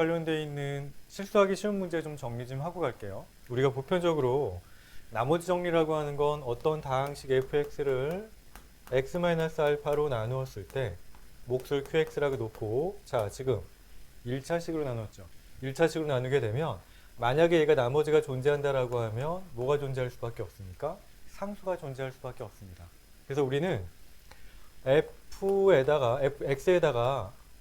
관련되어 있는 실수하기 쉬운 문제 좀 정리 좀 하고 갈게요. 우리가 보편적으로 나머지 정리라고 하는 건 어떤 다항식 fx를 x-알파로 나누었을 때 몫을 qx라고 놓고, 자 지금 1차식으로 나눴죠. 1차식으로 나누게 되면 만약에 얘가 나머지가 존재한다라고 하면 뭐가 존재할 수밖에 없습니까? 상수가 존재할 수밖에 없습니다. 그래서 우리는 x에다가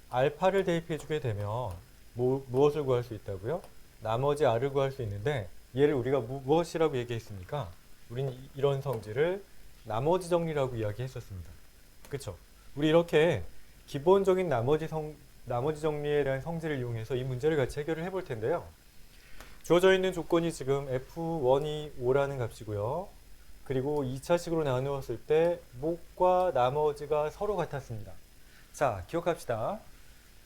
알파를 대입해 주게 되면 무엇을 구할 수 있다고요? 나머지 r을 구할 수 있는데, 얘를 우리가 무엇이라고 얘기했습니까? 우리는 이런 성질을 나머지 정리라고 이야기했었습니다. 그쵸? 우리 이렇게 기본적인 나머지 정리에 대한 성질을 이용해서 이 문제를 같이 해결을 해볼 텐데요. 주어져 있는 조건이 지금 f1이 5라는 값이고요. 그리고 2차식으로 나누었을 때 몫과 나머지가 서로 같았습니다. 자, 기억합시다.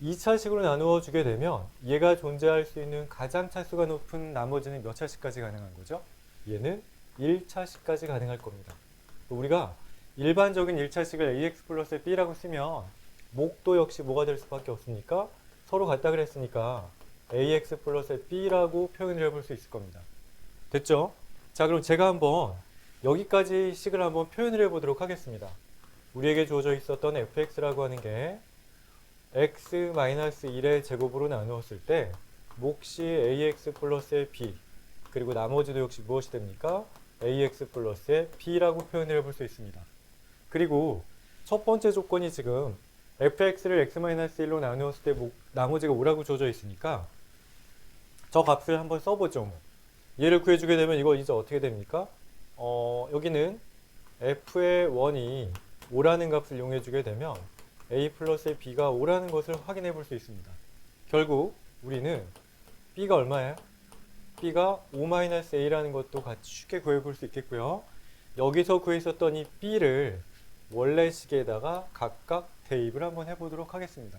2차식으로 나누어 주게 되면 얘가 존재할 수 있는 가장 차수가 높은 나머지는 몇 차식까지 가능한 거죠? 얘는 1차식까지 가능할 겁니다. 우리가 일반적인 1차식을 ax 플러스 b라고 쓰면 몫도 역시 뭐가 될 수밖에 없으니까 서로 같다 그랬으니까 ax 플러스 b라고 표현을 해볼 수 있을 겁니다. 됐죠? 자, 그럼 제가 한번 여기까지 식을 한번 표현을 해보도록 하겠습니다. 우리에게 주어져 있었던 fx라고 하는 게 x-1의 제곱으로 나누었을 때 몫이 ax 플러스의 b, 그리고 나머지도 역시 무엇이 됩니까? ax 플러스의 b라고 표현을 해볼 수 있습니다. 그리고 첫 번째 조건이 지금 fx를 x-1로 나누었을 때 나머지가 5라고 주어져 있으니까 저 값을 한번 써보죠. 얘를 구해주게 되면 이거 이제 어떻게 됩니까? 여기는 f의 1이 5라는 값을 이용해주게 되면 a 플러스 b가 5라는 것을 확인해 볼 수 있습니다. 결국 우리는 b가 얼마예요? b가 5-a라는 것도 같이 쉽게 구해볼 수 있겠고요. 여기서 구했었던 이 b를 원래 식에다가 각각 대입을 한번 해보도록 하겠습니다.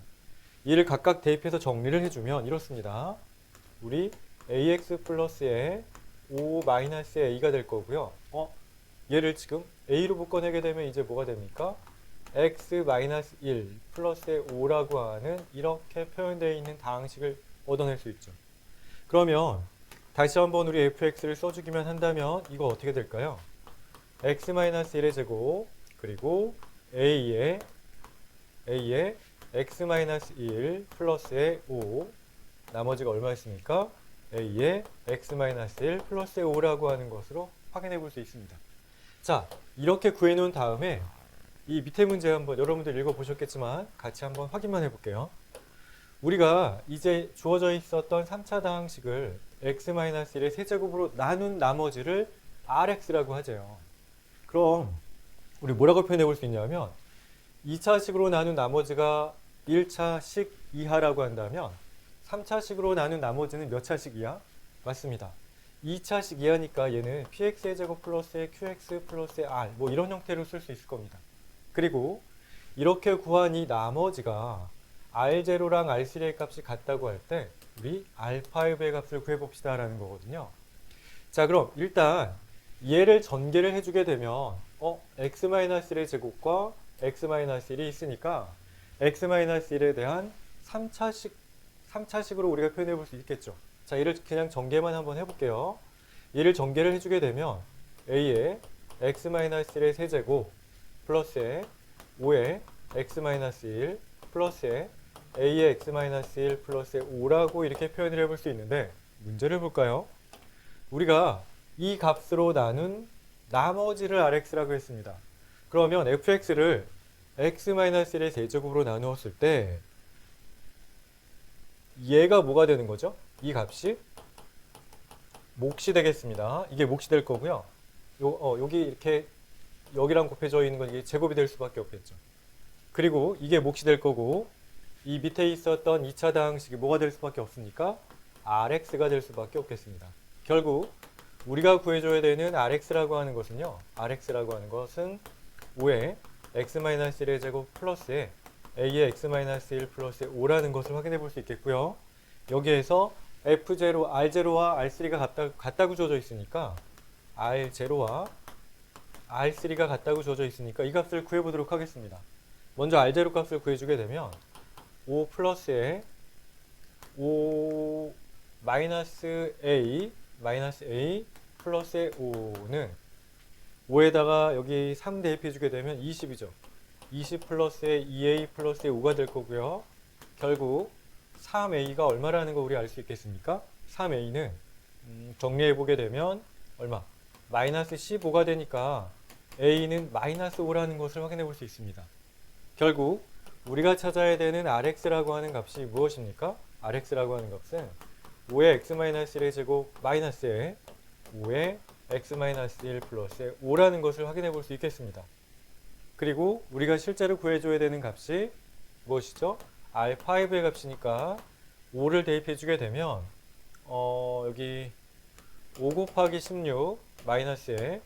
이를 각각 대입해서 정리를 해주면 이렇습니다. 우리 ax 플러스의 5-a가 될 거고요. 얘를 지금 a로 묶어내게 되면 이제 뭐가 됩니까? x-1 플러스의 5라고 하는 이렇게 표현되어 있는 다항식을 얻어낼 수 있죠. 그러면 다시 한번 우리 fx를 써주기만 한다면 이거 어떻게 될까요? x-1의 제곱 그리고 a의 x-1 플러스의 5, 나머지가 얼마였습니까? a의 x-1 플러스의 5라고 하는 것으로 확인해 볼 수 있습니다. 자, 이렇게 구해 놓은 다음에 이 밑에 문제 한번 여러분들 읽어보셨겠지만 같이 한번 확인만 해볼게요. 우리가 이제 주어져 있었던 3차 다항식을 x-1의 세제곱으로 나눈 나머지를 rx라고 하죠. 그럼 우리 뭐라고 표현해 볼 수 있냐면 2차식으로 나눈 나머지가 1차식 이하라고 한다면 3차식으로 나눈 나머지는 몇 차식 이하? 맞습니다. 2차식 이하니까 얘는 px의 제곱 플러스의 qx 플러스의 r 뭐 이런 형태로 쓸 수 있을 겁니다. 그리고 이렇게 구한 이 나머지가 r0랑 r3의 값이 같다고 할 때 우리 r5의 값을 구해봅시다 라는 거거든요. 자, 그럼 일단 얘를 전개를 해주게 되면 x-1의 제곱과 x-1이 있으니까 x-1에 대한 3차식으로 우리가 표현해 볼 수 있겠죠. 자, 얘를 그냥 전개만 한번 해볼게요. 얘를 전개를 해주게 되면 a의 x-1의 세제곱 플러스에 5의 x-1 플러스에 a의 x-1 플러스의 5라고 이렇게 표현을 해볼 수 있는데, 문제를 볼까요? 우리가 이 값으로 나눈 나머지를 rx라고 했습니다. 그러면 fx를 x-1의 세제곱으로 나누었을 때 얘가 뭐가 되는 거죠? 이 값이 몫이 되겠습니다. 이게 몫이 될 거고요. 여기 이렇게 여기랑 곱해져 있는 건 이게 제곱이 될 수밖에 없겠죠. 그리고 이게 몫이 될 거고, 이 밑에 있었던 2차 다항식이 뭐가 될 수밖에 없으니까 rx가 될 수밖에 없겠습니다. 결국 우리가 구해줘야 되는 rx라고 하는 것은요, rx라고 하는 것은 5의 x-1의 제곱 플러스에 a의 x-1 플러스의 5라는 것을 확인해 볼 수 있겠고요. 여기에서 f0, r0와 r3가 같다고 주어져 있으니까 r0와 r3가 같다고 주어져 있으니까 이 값을 구해보도록 하겠습니다. 먼저 r0 값을 구해주게 되면 5 플러스에 5 마이너스 A 플러스 5는 5에다가 여기 3 대입해 주게 되면 20이죠. 20 플러스에 2A 플러스에 5가 될 거고요. 결국 3A가 얼마라는 거 우리 알 수 있겠습니까? 3A는 정리해 보게 되면 얼마? 마이너스 15가 되니까 A는 마이너스 5라는 것을 확인해 볼 수 있습니다. 결국 우리가 찾아야 되는 RX라고 하는 값이 무엇입니까? RX라고 하는 값은 5의 X-1의 제곱 마이너스에 5의 X-1 플러스에 5라는 것을 확인해 볼 수 있겠습니다. 그리고 우리가 실제로 구해줘야 되는 값이 무엇이죠? R5의 값이니까 5를 대입해 주게 되면 여기 5 곱하기 16 마이너스에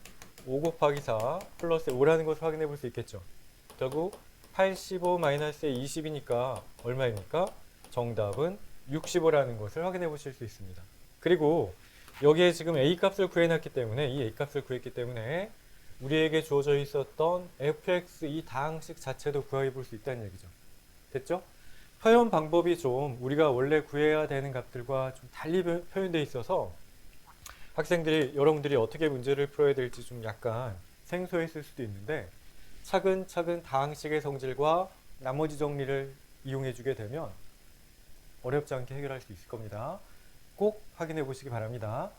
5 곱하기 4 플러스 5라는 것을 확인해 볼 수 있겠죠. 결국 85 마이너스에 20이니까 얼마입니까? 정답은 65라는 것을 확인해 보실 수 있습니다. 그리고 여기에 지금 A 값을 구해놨기 때문에 이 A 값을 구했기 때문에 우리에게 주어져 있었던 fx 이 다항식 자체도 구해 볼 수 있다는 얘기죠. 됐죠? 표현 방법이 좀 우리가 원래 구해야 되는 값들과 좀 달리 표현되어 있어서 학생들이 여러분들이 어떻게 문제를 풀어야 될지 좀 약간 생소했을 수도 있는데 차근차근 다항식의 성질과 나머지 정리를 이용해 주게 되면 어렵지 않게 해결할 수 있을 겁니다. 꼭 확인해 보시기 바랍니다.